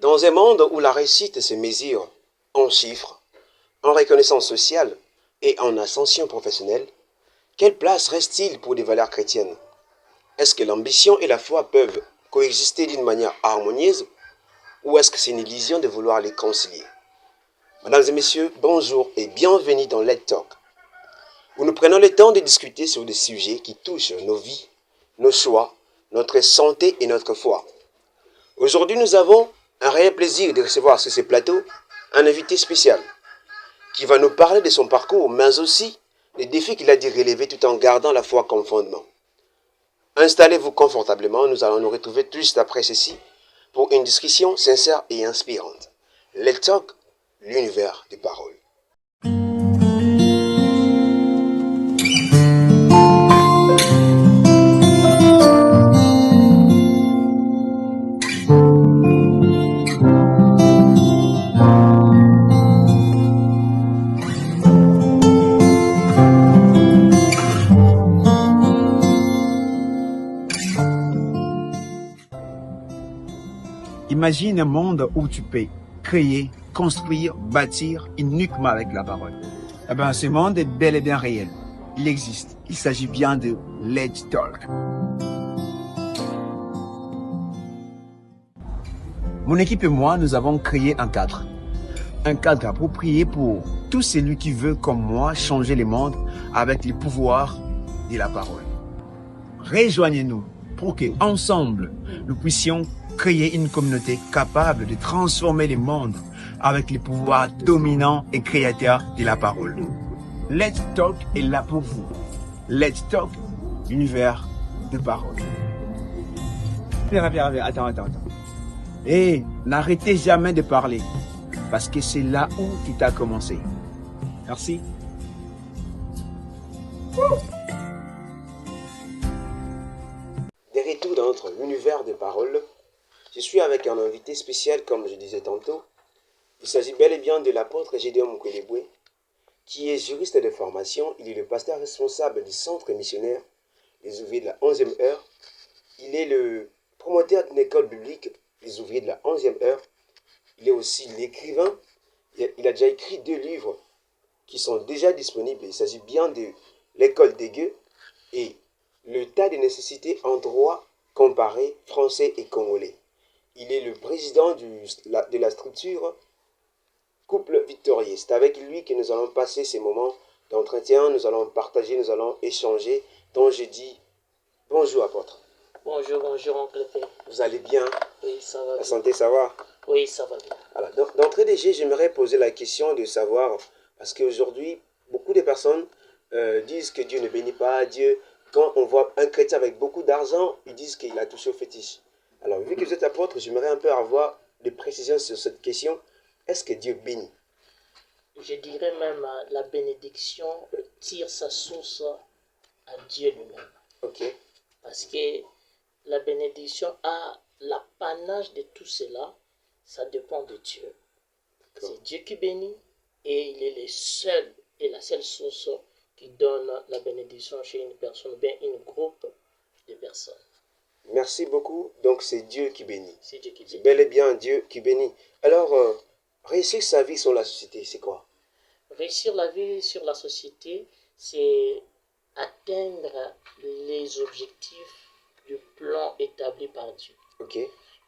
Dans un monde où la réussite se mesure en chiffres, en reconnaissance sociale et en ascension professionnelle, quelle place reste-t-il pour des valeurs chrétiennes? Est-ce que l'ambition et la foi peuvent coexister d'une manière harmonieuse ou est-ce que c'est une illusion de vouloir les concilier? Mesdames et messieurs, bonjour et bienvenue dans Let's Talk, où nous prenons le temps de discuter sur des sujets qui touchent nos vies, nos choix, notre santé et notre foi. Aujourd'hui, nous avons un réel plaisir de recevoir sur ce plateau un invité spécial qui va nous parler de son parcours, mais aussi des défis qu'il a dû relever tout en gardant la foi comme fondement. Installez-vous confortablement, nous allons nous retrouver tout juste après ceci pour une discussion sincère et inspirante. Let's Talk, l'univers des paroles. Imagine un monde où tu peux créer, construire, bâtir uniquement avec la parole. Eh bien, ce monde est bel et bien réel. Il existe. Il s'agit bien de Let's Talk. Mon équipe et moi, nous avons créé un cadre. Un cadre approprié pour tout celui qui veut, comme moi, changer le monde avec le pouvoir de la parole. Rejoignez-nous pour que, ensemble, nous puissions créer une communauté capable de transformer le monde avec le pouvoir dominant et créateur de la parole. Let's Talk est là pour vous. Let's Talk, l'univers de parole. Attends. Et n'arrêtez jamais de parler, parce que c'est là où tout a commencé. Merci. De retour dans notre univers de paroles, je suis avec un invité spécial, comme je disais tantôt. Il s'agit bel et bien de l'apôtre Gédéon Mukwege, qui est juriste de formation. Il est le pasteur responsable du centre missionnaire des ouvriers de la 11e heure. Il est le promoteur d'une école biblique, les ouvriers de la 11e heure. Il est aussi l'écrivain. Il a déjà écrit 2 livres qui sont déjà disponibles. Il s'agit bien de l'école des gueux et le tas de nécessités en droit comparé français et congolais. Il est le président de la structure Couple Victorieux. C'est avec lui que nous allons passer ces moments d'entretien, nous allons partager, nous allons échanger. Donc je dis bonjour apôtre. Bonjour oncle P. Vous allez bien? Oui, ça va bien. La santé, ça va? Oui, ça va bien. Alors, d'entrée de jeu, j'aimerais poser la question de savoir, parce qu'aujourd'hui, beaucoup de personnes disent que Dieu ne bénit pas, Dieu, quand on voit un chrétien avec beaucoup d'argent, ils disent qu'il a touché au fétiche. Alors, vu que vous êtes apôtre, j'aimerais un peu avoir des précisions sur cette question. Est-ce que Dieu bénit? Je dirais même la bénédiction tire sa source à Dieu lui-même. Ok. Parce que la bénédiction a l'apanage de tout cela, ça dépend de Dieu. C'est Dieu qui bénit et il est le seul et la seule source qui donne la bénédiction chez une personne ou bien un groupe de personnes. Merci beaucoup. Donc, c'est Dieu qui bénit. C'est Dieu qui bénit. C'est bel et bien Dieu qui bénit. Alors, réussir sa vie sur la société, c'est quoi? Réussir la vie sur la société, c'est atteindre les objectifs du plan établi par Dieu. Ok.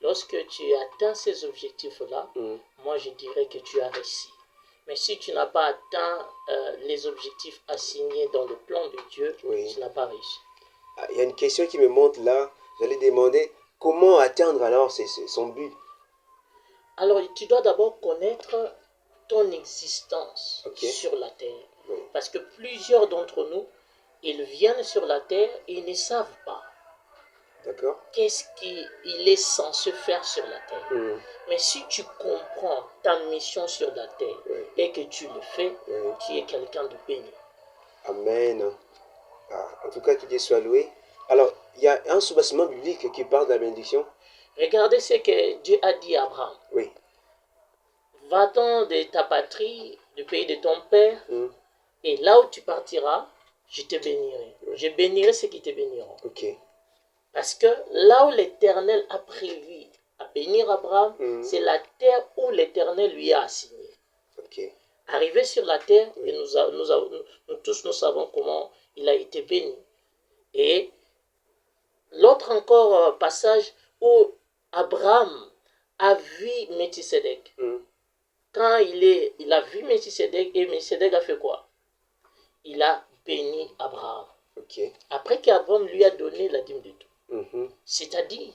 Lorsque tu atteins ces objectifs-là, moi je dirais que tu as réussi. Mais si tu n'as pas atteint les objectifs assignés dans le plan de Dieu, tu n'as pas réussi. Il y a une question qui me monte là. J'allais demander comment atteindre alors son but. Alors tu dois d'abord connaître ton existence sur la terre. Parce que plusieurs d'entre nous, ils viennent sur la terre et ils ne savent pas. D'accord. Qu'est-ce qu'il est censé faire sur la terre. Mais si tu comprends ta mission sur la terre et que tu le fais, tu es quelqu'un de béni. Amen. En tout cas, que Dieu soit loué. Alors, il y a un soubassement biblique qui parle de la bénédiction. Regardez ce que Dieu a dit à Abraham. Oui. Va-t'en de ta patrie, du pays de ton père, et là où tu partiras, je te bénirai. Je bénirai ceux qui te béniront. Ok. Parce que là où l'Éternel a prévu à bénir Abraham, c'est la terre où l'Éternel lui a assigné. Ok. Arrivé sur la terre, Oui. et nous tous nous savons comment il a été béni. Et l'autre encore passage où Abraham a vu Melchisedec. Quand il a vu Melchisedec, et Melchisedec a fait quoi? Il a béni Abraham. Ok. Après qu'Abraham lui a donné la dîme de tout. Mhm. C'est-à-dire,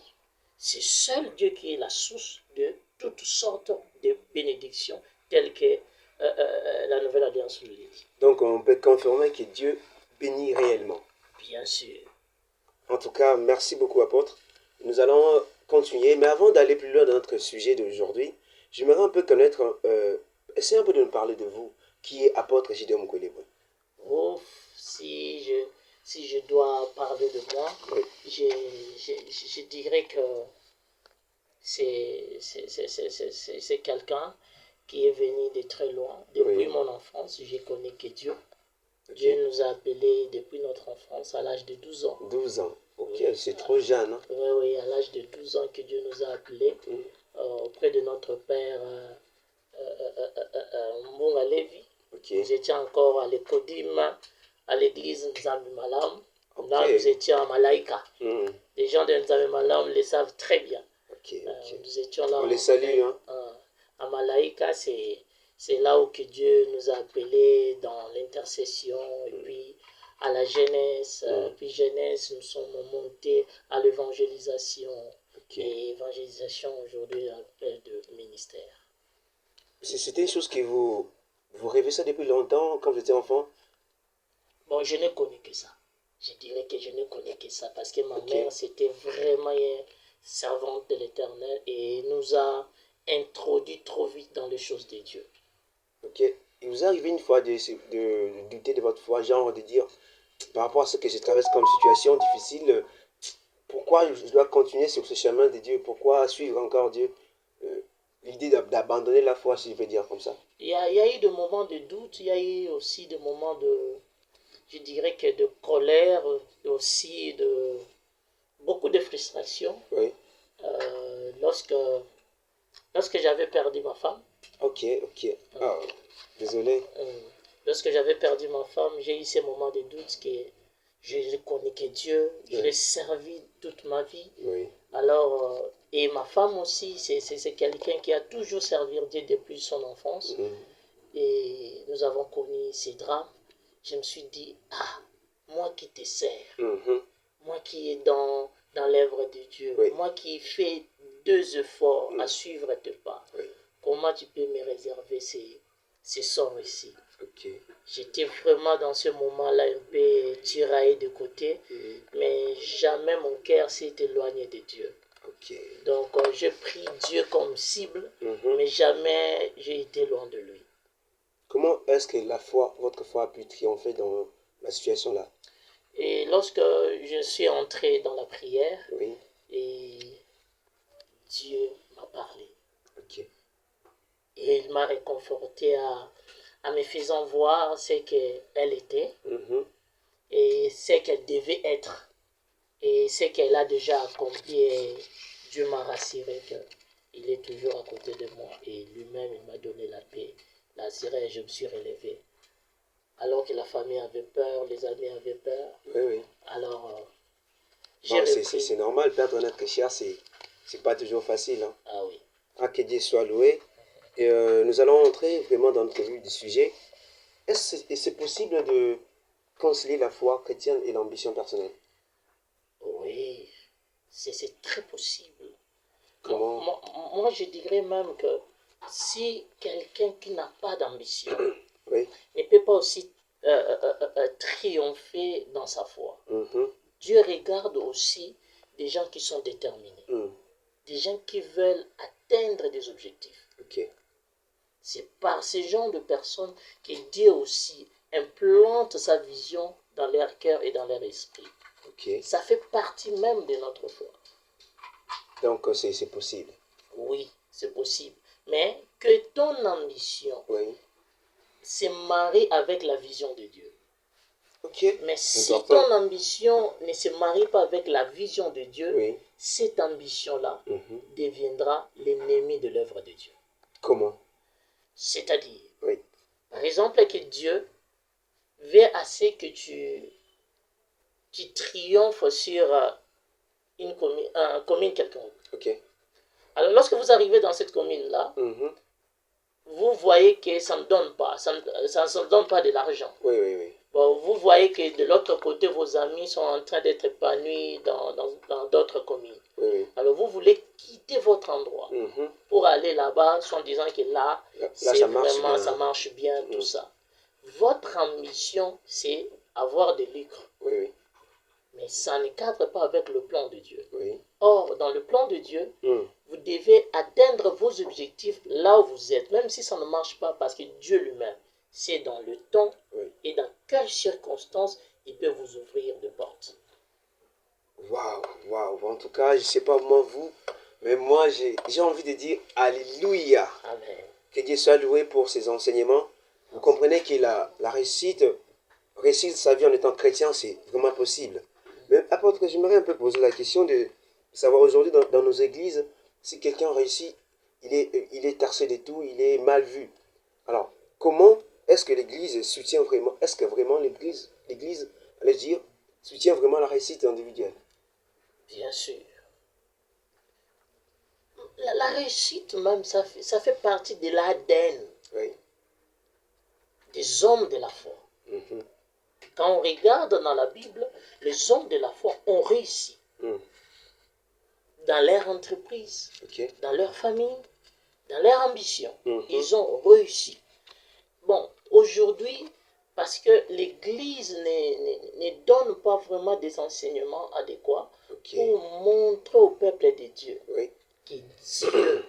c'est seul Dieu qui est la source de toutes sortes de bénédictions, telles que la Nouvelle Alliance nous le dit. Donc, on peut confirmer que Dieu bénit réellement. Bien sûr. En tout cas, merci beaucoup, apôtre. Nous allons continuer, mais avant d'aller plus loin dans notre sujet d'aujourd'hui, j'aimerais un peu connaître, essayez un peu de nous parler de vous, qui est apôtre Gideon Mukwege. Ouf, si je dois parler de moi, Oui. je dirais que c'est quelqu'un qui est venu de très loin. Depuis Oui. mon enfance, je connais que Dieu. Ok. Dieu nous a appelés depuis notre enfance, à l'âge de 12 ans. 12 ans. Ok, Oui. c'est trop jeune. Hein? Oui, oui, à l'âge de 12 ans que Dieu nous a appelés auprès de notre père Mbunga Levi. Ok. Nous étions encore à l'Ekodim, à l'église Nzambi Malam. Ok. Là, nous étions à Malaika. Mm. Les gens de Nzambi Malam le savent très bien. Ok, ok. Nous étions là. On les salue. Hein? À Malaika, c'est là où que Dieu nous a appelés dans l'intercession et puis à la jeunesse. Puis jeunesse, nous sommes montés à l'évangélisation. Ok. Et évangélisation aujourd'hui appelle de ministère. C'était une chose que vous rêvez ça depuis longtemps, quand vous étiez enfant? Bon, je ne connais que ça. Je dirais que je ne connais que ça parce que ma Ok. mère, c'était vraiment une servante de l'Éternel et nous a introduit trop vite dans les choses de Dieu. Ok. Il vous est arrivé une fois de douter de votre foi, genre de dire, par rapport à ce que je traverse comme situation difficile, pourquoi je dois continuer sur ce chemin de Dieu? Pourquoi suivre encore Dieu? L'idée d'abandonner la foi, si je veux dire comme ça. Il y a eu des moments de doute, il y a eu aussi des moments je dirais que de colère, aussi de beaucoup de frustration. Oui. Lorsque j'avais perdu ma femme. Ok, ok. Ah, désolé. Lorsque j'avais perdu ma femme, j'ai eu ces moments de doute que je connais que Dieu, je l'ai servi toute ma vie. Oui. Alors, et ma femme aussi, c'est quelqu'un qui a toujours servi Dieu depuis son enfance. Et nous avons connu ces drames. Je me suis dit, moi qui te sers, moi qui est dans l'œuvre de Dieu, Oui. moi qui fais 2 efforts à suivre tes pas, Oui. comment tu peux me réserver ces sorts ici? Ok. J'étais vraiment dans ce moment-là un peu tiraillé de côté, mais jamais mon cœur s'est éloigné de Dieu. Ok. Donc je prie Dieu comme cible, mais jamais j'ai été loin de lui. Comment est-ce que votre foi a pu triompher dans la situation là? Et lorsque je suis entré dans la prière, Oui. et Dieu m'a parlé. Ok. Et il m'a réconforté en me faisant voir ce qu'elle était et ce qu'elle devait être et ce qu'elle a déjà accompli. Et Dieu m'a rassuré qu'il est toujours à côté de moi et lui-même il m'a donné la paix, la rassuré et je me suis relevé. Alors que la famille avait peur, les amis avaient peur. Oui, oui. Alors, Bon, c'est normal, perdre un être cher, c'est pas toujours facile. Hein. Ah oui. Que Dieu soit loué. Et nous allons entrer vraiment dans notre vue du sujet. Est-ce que c'est possible de concilier la foi chrétienne et l'ambition personnelle? Oui, c'est très possible. Comment? Moi, je dirais même que si quelqu'un qui n'a pas d'ambition Oui. ne peut pas aussi triompher dans sa foi, Dieu regarde aussi des gens qui sont déterminés, des gens qui veulent atteindre des objectifs. Ok. C'est par ces gens de personnes que Dieu aussi implante sa vision dans leur cœur et dans leur esprit. Ok. Ça fait partie même de notre foi. Donc c'est possible. Oui, c'est possible. Mais que ton ambition Oui. se marie avec la vision de Dieu. Ok. Mais si Important. ton ambition ne se marie pas avec la vision de Dieu, Oui. cette ambition-là Mhm. deviendra l'ennemi de l'œuvre de Dieu. Comment? C'est-à-dire, Oui. par exemple, que Dieu veut assez que tu triomphes sur une commune quelconque. Ok. Alors, lorsque vous arrivez dans cette commune-là, Mhm. vous voyez que ça ne donne pas, ça ne donne pas de l'argent. Oui, oui, oui. Bon, vous voyez que de l'autre côté, vos amis sont en train d'être épanouis dans d'autres communes. Oui, oui. Alors, vous voulez quitter votre endroit Mhm. pour aller là-bas, en disant que là, Là, c'est ça marche vraiment, bien. ça marche bien, tout Mhm. ça. Votre ambition, c'est avoir de lucre. Oui, oui. Mais ça ne cadre pas avec le plan de Dieu. Oui. Or, dans le plan de Dieu, Mhm. vous devez atteindre vos objectifs là où vous êtes, même si ça ne marche pas, parce que Dieu lui-même, c'est dans le temps Oui. et dans quelles circonstances il peut vous ouvrir de portes. Waouh, waouh. En tout cas, je ne sais pas moi vous, mais moi j'ai envie de dire Alléluia. Amen. Que Dieu soit loué pour ses enseignements. Vous comprenez que la réussir sa vie en étant chrétien, c'est vraiment possible. Mais apôtre, j'aimerais un peu poser la question de savoir aujourd'hui dans nos églises, si quelqu'un réussit, il est taxé de tout, il est mal vu. Alors, comment est-ce que l'Église soutient vraiment, est-ce que vraiment l'Église, allez dire, soutient vraiment la réussite individuelle? Bien sûr. La réussite même, ça fait partie de l'ADN Oui. des hommes de la foi. Mhm. Quand on regarde dans la Bible, les hommes de la foi ont réussi Mhm. dans leur entreprise, Ok. dans leur famille, dans leur ambition. Mhm. Ils ont réussi. Bon, aujourd'hui, parce que l'Église ne donne pas vraiment des enseignements adéquats Ok. pour montrer au peuple de Dieu Oui. que Dieu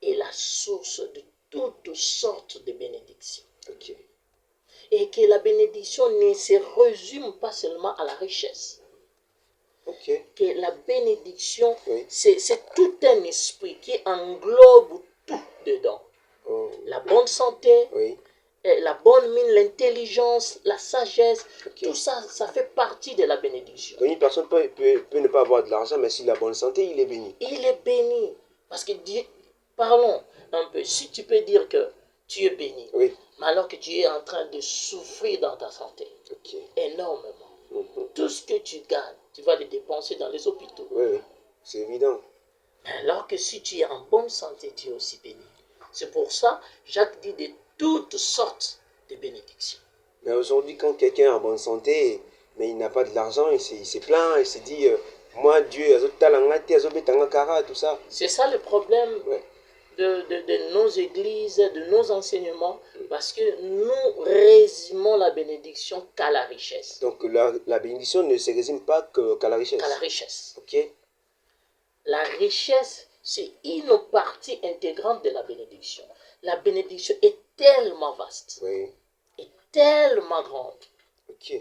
est la source de toutes sortes de bénédictions. Ok. Et que la bénédiction ne se résume pas seulement à la richesse. Ok. Que la bénédiction, Oui. c'est tout un esprit qui englobe tout dedans. Oh. La bonne santé, Oui. la bonne mine, l'intelligence, la sagesse, Ok. tout ça, ça fait partie de la bénédiction. Donc une personne peut ne pas avoir de l'argent, mais s'il a la bonne santé, il est béni. Il est béni. Parce que Dieu, parlons un peu, si tu peux dire que tu es béni, Oui. mais alors que tu es en train de souffrir dans ta santé, Ok. énormément. Mhm. Tout ce que tu gagnes, tu vas le dépenser dans les hôpitaux. Oui, oui. C'est évident. Alors que si tu es en bonne santé, tu es aussi béni. C'est pour ça, Jacques dit de toutes sortes de bénédictions. Mais aujourd'hui, quand quelqu'un est en bonne santé, mais il n'a pas de l'argent, il se plaint, il se dit, moi, Dieu, tout ça. C'est ça le problème Ouais. de nos églises, de nos enseignements, parce que nous résumons la bénédiction qu'à la richesse. Donc la bénédiction ne se résume pas qu'à la richesse. Qu'à la richesse. Ok. La richesse, c'est une partie intégrante de la bénédiction. La bénédiction est tellement vaste, Oui. est tellement grande, Ok.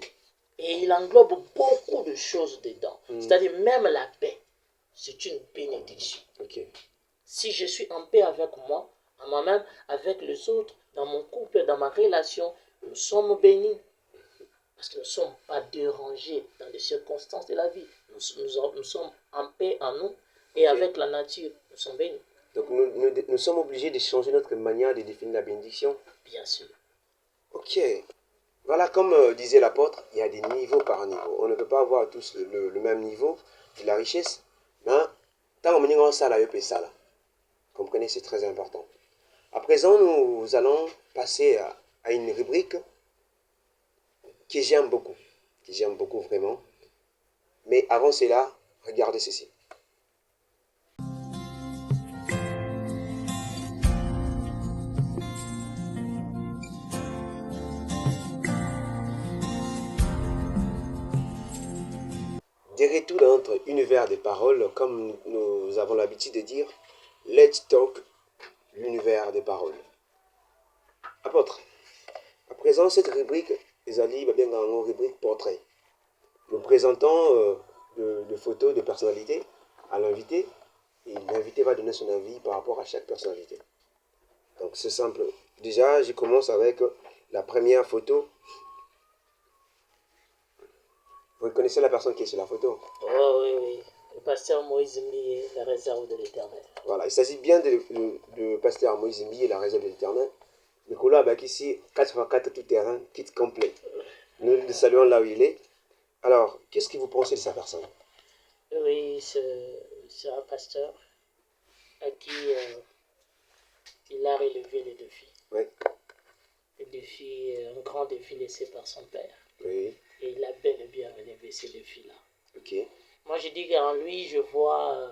et il englobe beaucoup de choses dedans. C'est-à-dire même la paix, c'est une bénédiction. Ok. Si je suis en paix avec moi, à moi-même, avec les autres, dans mon couple, dans ma relation, nous sommes bénis. Parce que nous ne sommes pas dérangés dans les circonstances de la vie. Nous sommes en paix en nous et avec la nature, nous sommes bénis. Donc nous sommes obligés de changer notre manière de définir la bénédiction. Bien sûr. Ok. Voilà, comme disait l'apôtre, il y a des niveaux par niveau. On ne peut pas avoir tous le même niveau de la richesse. Mais tant qu'on ça là, ça là. Comprenez, c'est très important. À présent, nous allons passer à une rubrique que j'aime beaucoup vraiment. Mais avant cela, regardez ceci. Des retours dans notre univers des paroles, comme nous avons l'habitude de dire, let's talk l'univers des paroles. Apôtre, à présent, cette rubrique, Ezali va bien dans une rubrique portrait. Nous présentons de photos de personnalités à l'invité, et l'invité va donner son avis par rapport à chaque personnalité. Donc c'est simple. Déjà, je commence avec la première photo. Vous reconnaissez la personne qui est sur la photo? Oh oui, oui. Le pasteur Moïse Mbié, la réserve de l'Éternel. Voilà, il s'agit bien de pasteur Moïse Mbié, la réserve de l'Éternel. Nicolas avec ici 4x4 tout terrain, kit complet. Nous le saluons là où il est. Alors, qu'est-ce que vous pensez de sa personne? Oui, c'est un pasteur à qui il a relevé les défis. Oui. Le défi, un grand défi laissé par son père. Oui. Et il a bel et bien relevé ces défis-là. Ok. Moi, je dis qu'en lui, je vois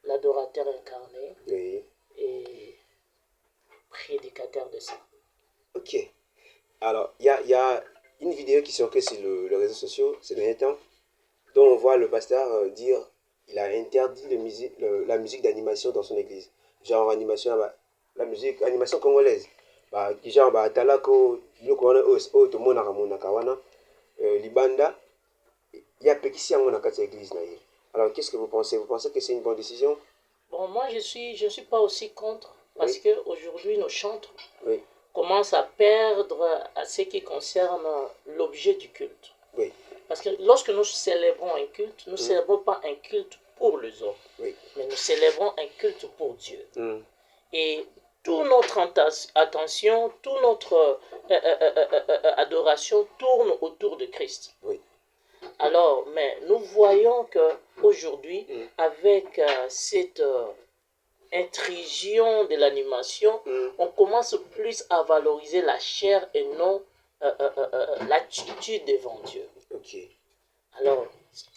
l'adorateur incarné Oui. et prédicateur de ça. Ok. Alors, il y a une vidéo qui circule sur les réseaux sociaux ces derniers temps, dont on voit le pasteur dire il a interdit la musique d'animation dans son église. Genre animation, la musique, animation congolaise. Genre, talako, tout le monde a libanda, il y a petit dans la église. Alors, qu'est-ce que vous pensez? Vous pensez que c'est une bonne décision? Bon, moi, je suis pas aussi contre parce Oui. qu'aujourd'hui, nos chantres Oui. commencent à perdre à ce qui concerne l'objet du culte. Oui. Parce que lorsque nous célébrons un culte, nous ne célébrons pas un culte pour les hommes, Oui. mais nous célébrons un culte pour Dieu. Mm. Et toute notre attention, toute notre adoration tourne autour de Christ. Oui. Alors, mais nous voyons qu'aujourd'hui, avec cette intrusion de l'animation, on commence plus à valoriser la chair et non l'attitude devant Dieu. Ok. Alors,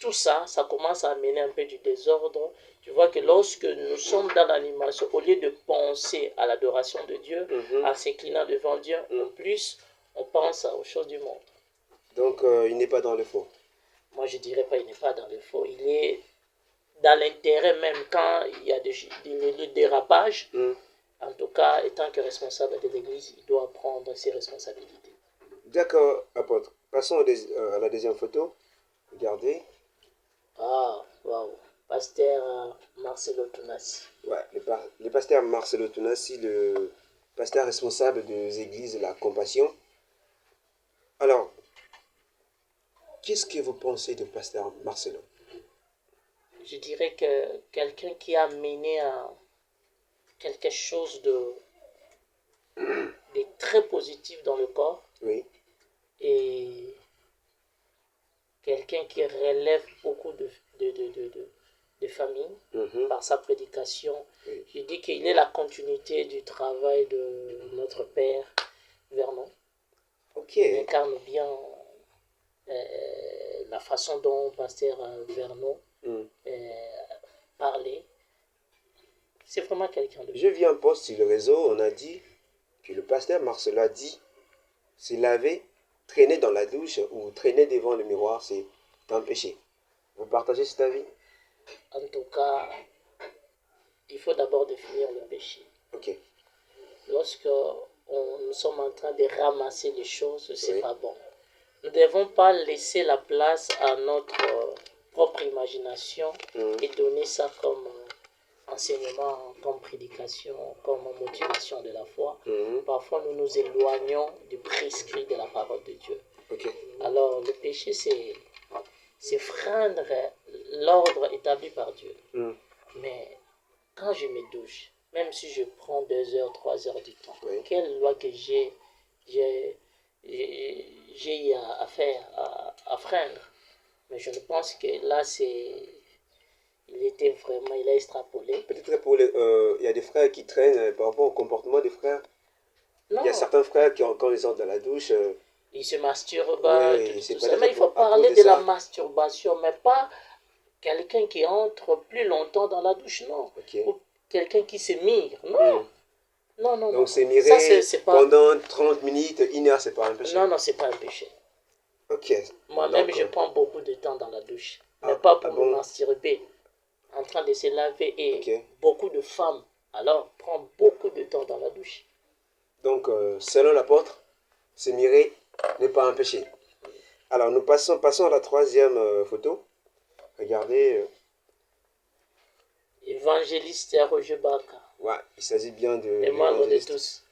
tout ça, ça commence à amener un peu du désordre. Tu vois que lorsque nous sommes dans l'animation, au lieu de penser à l'adoration de Dieu, à s'incliner devant Dieu, en plus, on pense aux choses du monde. Donc, il n'est pas dans le faux. Moi, je ne dirais pas qu'il n'est pas dans le faux. Il est dans l'intérêt, même quand il y a des dérapages. En tout cas, étant que responsable de l'Église, il doit prendre ses responsabilités. D'accord, apôtre. Passons à la deuxième photo. Regardez. Ah, waouh. Pasteur Marcelo Tunasi. Ouais, le pasteur Marcelo Tunasi, le pasteur responsable des églises de la Compassion. Alors, qu'est-ce que vous pensez de pasteur Marcelo? Je dirais que quelqu'un qui a mené à quelque chose de très positif dans le corps. Oui. Et quelqu'un qui relève beaucoup de familles par sa prédication. Oui. Je dis qu'il est la continuité du travail de notre père Vernon. Ok. Il incarne bien la façon dont pasteur Vernon parlait. C'est vraiment quelqu'un de bien. Je vis un post sur le réseau, on a dit que le pasteur Marcelo a dit se laver, traîner dans la douche ou traîner devant le miroir, c'est un péché. Vous partagez cet avis? En tout cas, il faut d'abord définir le péché. Ok. Lorsque nous sommes en train de ramasser les choses, c'est pas bon. Nous ne devons pas laisser la place à notre propre imagination et donner ça comme enseignement, comme prédication, comme motivation de la foi. Parfois, nous nous éloignons du prescrit de la parole de Dieu. Ok. Alors, le péché, c'est freindre l'ordre établi par Dieu. Mais quand je me douche, même si je prends 2 heures, 3 heures du temps, quelle loi que j'ai à faire, à freindre? Mais je ne pense que là, il a extrapolé. Peut-être pour il y a des frères qui traînent par rapport au comportement des frères. Non. Il y a certains frères qui, quand ils sont dans la douche, ils se masturbent, oui, tout ça. Mais il faut parler de la masturbation, mais pas quelqu'un qui entre plus longtemps dans la douche, non. Okay. Ou quelqu'un qui se mire, non. Non. Donc c'est mirer pendant 30 minutes, 1 heure, c'est pas un péché? Non, c'est pas un péché. Ok. Moi-même, je prends beaucoup de temps dans la douche. Mais pas pour me masturber, en train de se laver. Et beaucoup de femmes, alors, prennent beaucoup de temps dans la douche. Donc, selon l'apôtre, se mirer n'est pas un péché. Alors, nous passons à la troisième photo. Regardez. Évangéliste Roger Baka. Ouais, il s'agit bien de l'évangéliste. De tous.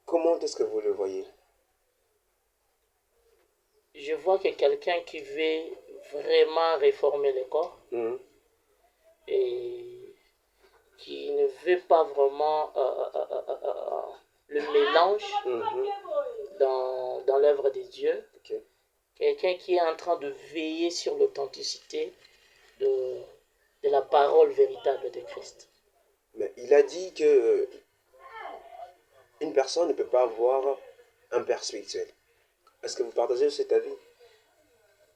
Comment est-ce que vous le voyez? je vois que quelqu'un qui veut vraiment réformer le corps Mhm. et qui ne veut pas vraiment le mélange Mhm. dans l'œuvre de Dieu. Ok. Quelqu'un qui est en train de veiller sur l'authenticité de la parole véritable de Christ. Mais il a dit que une personne ne peut pas avoir un père spirituel. Est-ce que vous partagez cet avis?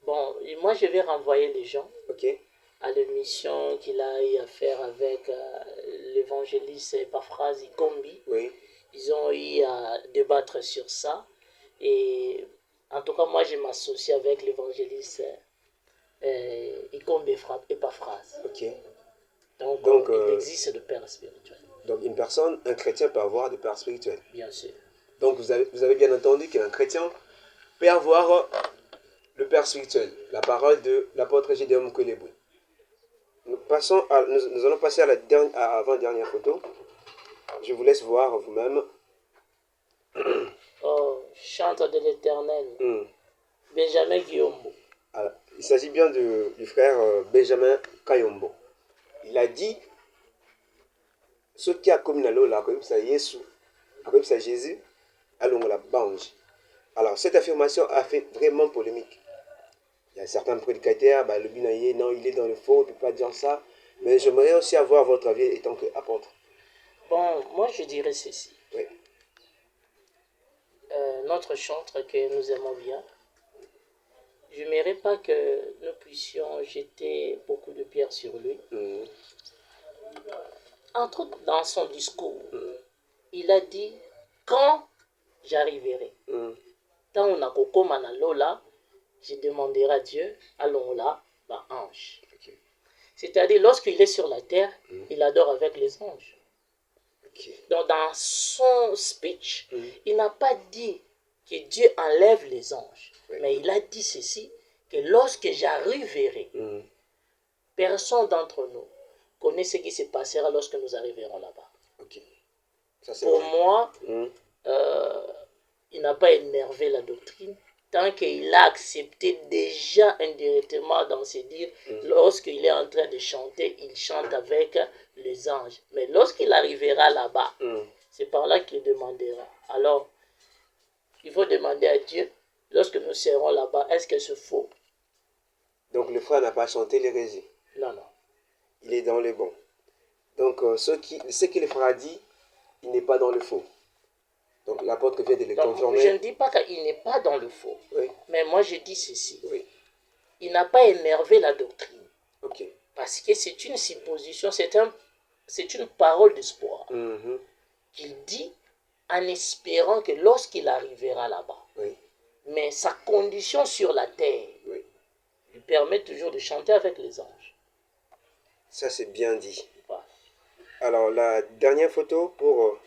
Bon, et moi je vais renvoyer les gens Ok. à l'émission qu'il a eu à faire avec l'évangéliste Epaphrase Ikombi. Oui. Ils ont eu à débattre sur ça. Et en tout cas, moi, je m'associe avec l'évangéliste Ikombi Epaphrase. Ok. Donc, il existe de père spirituel. Donc une personne, un chrétien peut avoir de père spirituel. Bien sûr. Donc vous avez bien entendu qu'un chrétien peut avoir le père spirituel. La parole de l'apôtre Gédéon Kolebou. Nous allons passer à à avant-dernière photo. Je vous laisse voir vous-même. Oh, chante de l'éternel. Benjamin Guillaume. Alors, il s'agit bien du frère Benjamin Kayombo. Il a dit ce qui a commis la loi, a Jésus, allons la bange. Alors, cette affirmation a fait vraiment polémique. Il y a certains prédicateurs, le binaïe, non, il est dans le faux, il ne peut pas dire ça. Mais j'aimerais aussi avoir votre avis étant qu'apôtre. Bon, moi je dirais ceci. Oui. Notre chantre que nous aimons bien, je n'aimerais pas que nous puissions jeter beaucoup de pierres sur lui. Entre autres, dans son discours, il a dit quand j'arriverai. Tant on a kokoma na lola, je demanderai à Dieu, allons là, ange. Okay. C'est-à-dire, lorsqu'il est sur la terre, il adore avec les anges. Okay. Donc, dans son speech, il n'a pas dit que Dieu enlève les anges, mais il a dit ceci, que lorsque j'arriverai, personne d'entre nous connaît ce qui se passera lorsque nous arriverons là-bas. Okay. Ça, pour moi, il n'a pas énervé la doctrine tant qu'il a accepté déjà indirectement dans ses dires, lorsqu'il est en train de chanter, il chante avec les anges. Mais lorsqu'il arrivera là-bas, c'est par là qu'il demandera. Alors, il faut demander à Dieu, lorsque nous serons là-bas, est-ce que c'est faux? Donc le frère n'a pas chanté l'hérésie. Non, non. Il est dans le bon. Donc ce qu'il le frère a dit, il n'est pas dans le faux. Donc l'apôtre vient de le confirmer. Je ne dis pas qu'il n'est pas dans le faux. Oui. Mais moi je dis ceci. Oui. Il n'a pas énervé la doctrine. Okay. Parce que c'est une supposition, c'est une parole d'espoir qu'il dit en espérant que lorsqu'il arrivera là-bas, mais sa condition sur la terre lui permet toujours de chanter avec les anges. Ça c'est bien dit. Voilà. Alors la dernière photo pour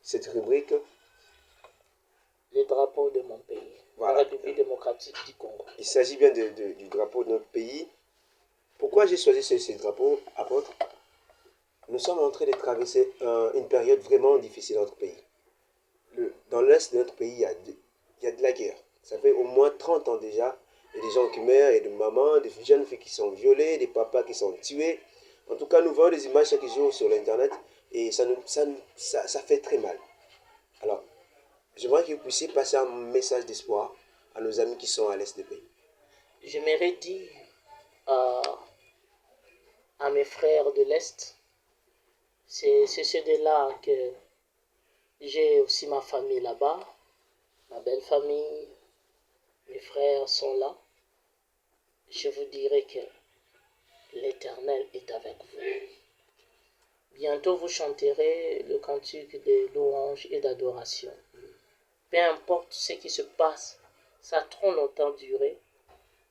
cette rubrique. Le drapeau de mon pays, voilà. La République démocratique du Congo. Il s'agit bien du drapeau de notre pays. Pourquoi j'ai choisi ce drapeau, apôtre? Nous sommes en train de traverser une période vraiment difficile dans notre pays. Dans l'est de notre pays, il y a de la guerre. Ça fait au moins 30 ans déjà. Il y a des gens qui meurent, il y a des mamans, des jeunes filles qui sont violées, des papas qui sont tués. En tout cas, nous voyons des images chaque jour sur l'internet et ça fait très mal. Alors, j'aimerais que vous puissiez passer un message d'espoir à nos amis qui sont à l'est du pays. J'aimerais dire à mes frères de l'Est, c'est de là que j'ai aussi ma famille là-bas, ma belle famille, mes frères sont là. Je vous dirai que l'Éternel est avec vous. Bientôt vous chanterez le cantique de louange et d'adoration. Peu importe ce qui se passe, ça a trop longtemps duré,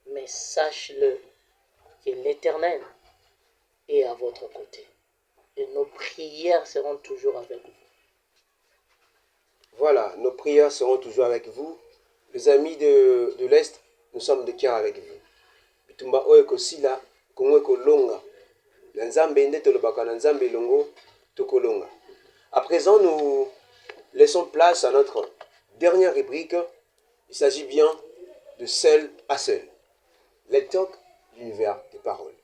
mais sache-le que l'Éternel est à votre côté. Et nos prières seront toujours avec vous. Voilà, nos prières seront toujours avec vous. Les amis de l'Est, nous sommes de cœur avec vous. Bitumba oyo kosila, kongo kolonga. Na nzambe nde tolobaka na nzambe longo tokolonga. À présent, nous laissons place à notre dernière rubrique. Il s'agit bien de seul à seul. Les talks, l'univers des paroles.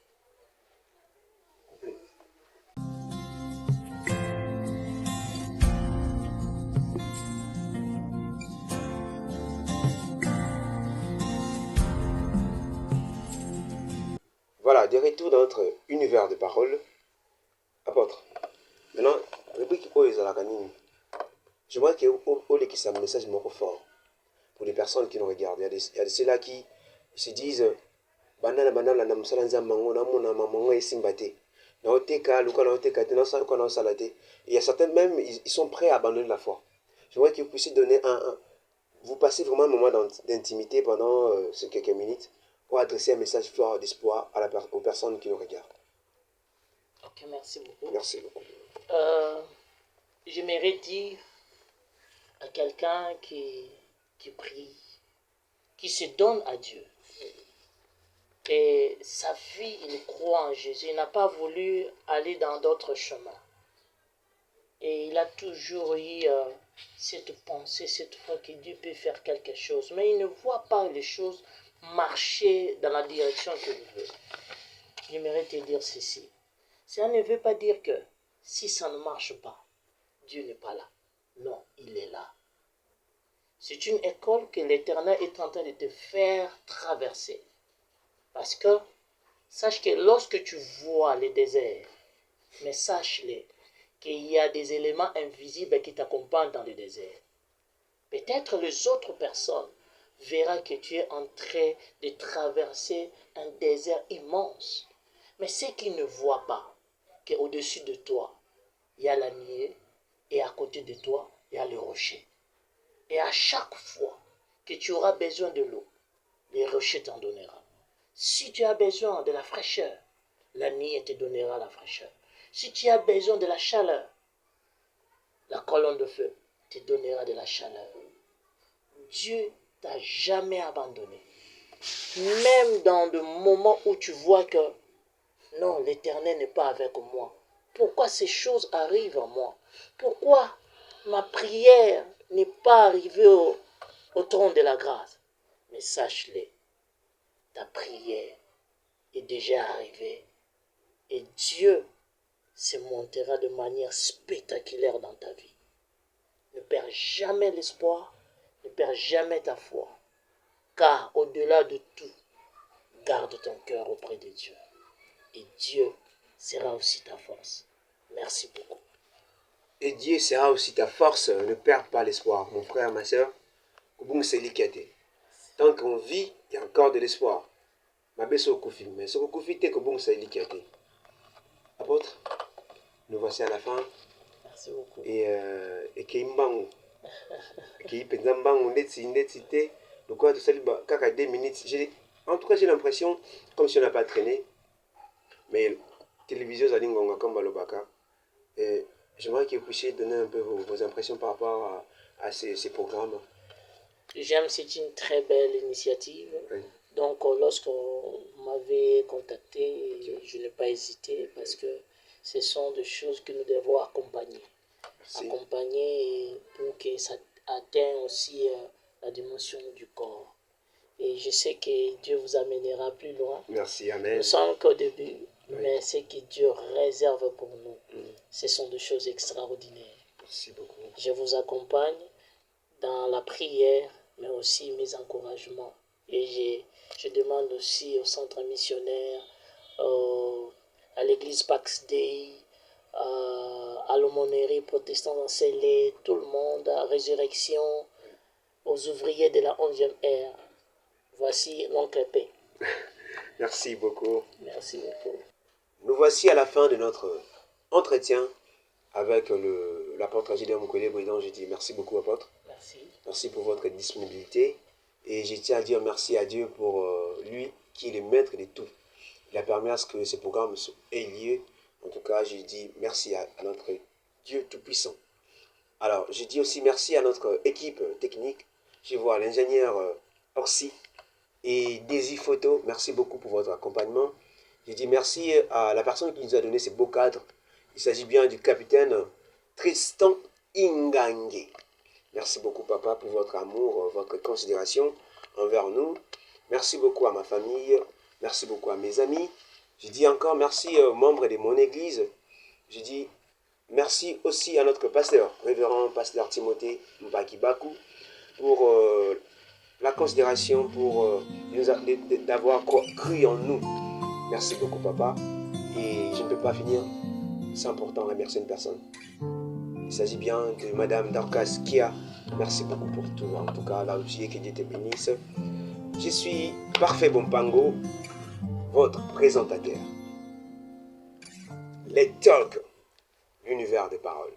Voilà, de retour dans notre univers de paroles. Apôtre, maintenant, rubrique Oyo Zalakanini. J'aimerais que vous qui un message moins fort pour les personnes qui nous regardent. Il y a ceux-là qui se disent banana banana na musala nzamba ngo na mona mamango esimbate. Na oteka luka na oteka te na sa luka na salate. Il y a certains même ils sont prêts à abandonner la foi. J'aimerais que vous puissiez donner vous passez vraiment un moment d'intimité pendant ces quelques minutes pour adresser un message fort d'espoir aux personnes qui nous regardent. Ok, merci beaucoup. Merci beaucoup. J'aimerais dire à quelqu'un qui prie, qui se donne à Dieu. Et sa vie, il croit en Jésus. Il n'a pas voulu aller dans d'autres chemins. Et il a toujours eu cette pensée, cette foi que Dieu peut faire quelque chose. Mais il ne voit pas les choses marcher dans la direction qu'il veut. J'aimerais te dire ceci. Ça ne veut pas dire que si ça ne marche pas, Dieu n'est pas là. Non, il est là. C'est une école que l'Éternel est en train de te faire traverser. Parce que, sache que lorsque tu vois le désert, mais sache-le, qu'il y a des éléments invisibles qui t'accompagnent dans le désert. Peut-être les autres personnes verront que tu es en train de traverser un désert immense. Mais ceux qui ne voient pas qu'au-dessus de toi, il y a la nuée, et à côté de toi, il y a le rocher. Et à chaque fois que tu auras besoin de l'eau, le rocher t'en donnera. Si tu as besoin de la fraîcheur, la nuée te donnera la fraîcheur. Si tu as besoin de la chaleur, la colonne de feu te donnera de la chaleur. Dieu t'a jamais abandonné. Même dans le moment où tu vois que non, l'Éternel n'est pas avec moi. Pourquoi ces choses arrivent à moi? Pourquoi ma prière n'est pas arrivée au trône de la grâce? Mais sache-le, ta prière est déjà arrivée. Et Dieu se montrera de manière spectaculaire dans ta vie. Ne perds jamais l'espoir, ne perds jamais ta foi. Car au-delà de tout, garde ton cœur auprès de Dieu. Et Dieu sera aussi ta force. Merci beaucoup. Et Dieu sera aussi ta force. Ne perds pas l'espoir. Mon frère, ma soeur, tant qu'on vit, il y a encore de l'espoir. Ma belle au Koufi, mais ce Koufi, t'es que bon, c'est l'ikate. Apôtre, nous voici à la fin. Merci beaucoup. Et Kimbangu. Qui Penzambangu, Netsite, le quoi de celle-là, 2 minutes. En tout cas, j'ai l'impression, comme si on n'a pas traîné, mais télévision Zalingonga comme Balobaka. J'aimerais que vous puissiez donner un peu vos impressions par rapport à ces programmes. J'aime, c'est une très belle initiative. Oui. Donc, lorsqu'on m'avait contacté, je n'ai pas hésité parce que ce sont des choses que nous devons accompagner. Merci. Accompagner pour que ça atteigne aussi la dimension du corps. Et je sais que Dieu vous amènera plus loin. Merci, Amen. Nous sommes qu'au début, Oui. mais ce que Dieu réserve pour nous, ce sont des choses extraordinaires. Merci beaucoup. Je vous accompagne dans la prière, mais aussi mes encouragements. Et je demande aussi au centre missionnaire, à l'église Pax Dei, à l'aumônerie protestante encelée, tout le monde, à Résurrection, aux ouvriers de la 11e ère. Voici l'oncle P. Merci beaucoup. Merci beaucoup. Nous voici à la fin de notre entretien avec l'apôtre Gideon Mukwege Bouidon. Je dis merci beaucoup, apôtre. Merci. Merci pour votre disponibilité. Et je tiens à dire merci à Dieu pour lui qui est le maître de tout. Il a permis à ce que ce programme ait lieu. En tout cas, je dis merci à notre Dieu Tout-Puissant. Alors, je dis aussi merci à notre équipe technique. Je vois l'ingénieur Orsi et Daisy Photo. Merci beaucoup pour votre accompagnement. Je dis merci à la personne qui nous a donné ces beaux cadres. Il s'agit bien du capitaine Tristan Ingange. Merci beaucoup, papa, pour votre amour, votre considération. envers nous. Merci beaucoup à ma famille. Merci beaucoup à mes amis. Je dis encore merci aux membres de mon église. Je dis merci aussi à notre pasteur, révérend pasteur Timothée Mbakibaku, pour la considération, pour d'avoir cru en nous. Merci beaucoup, papa. Et je ne peux pas finir sans pourtant remercier une personne. Il s'agit bien de Madame Dorcas Kia. Merci beaucoup pour tout. En tout cas, là aussi, que Dieu te bénisse. Je suis Parfait Bompango, votre présentateur. Let's talk, l'univers des paroles.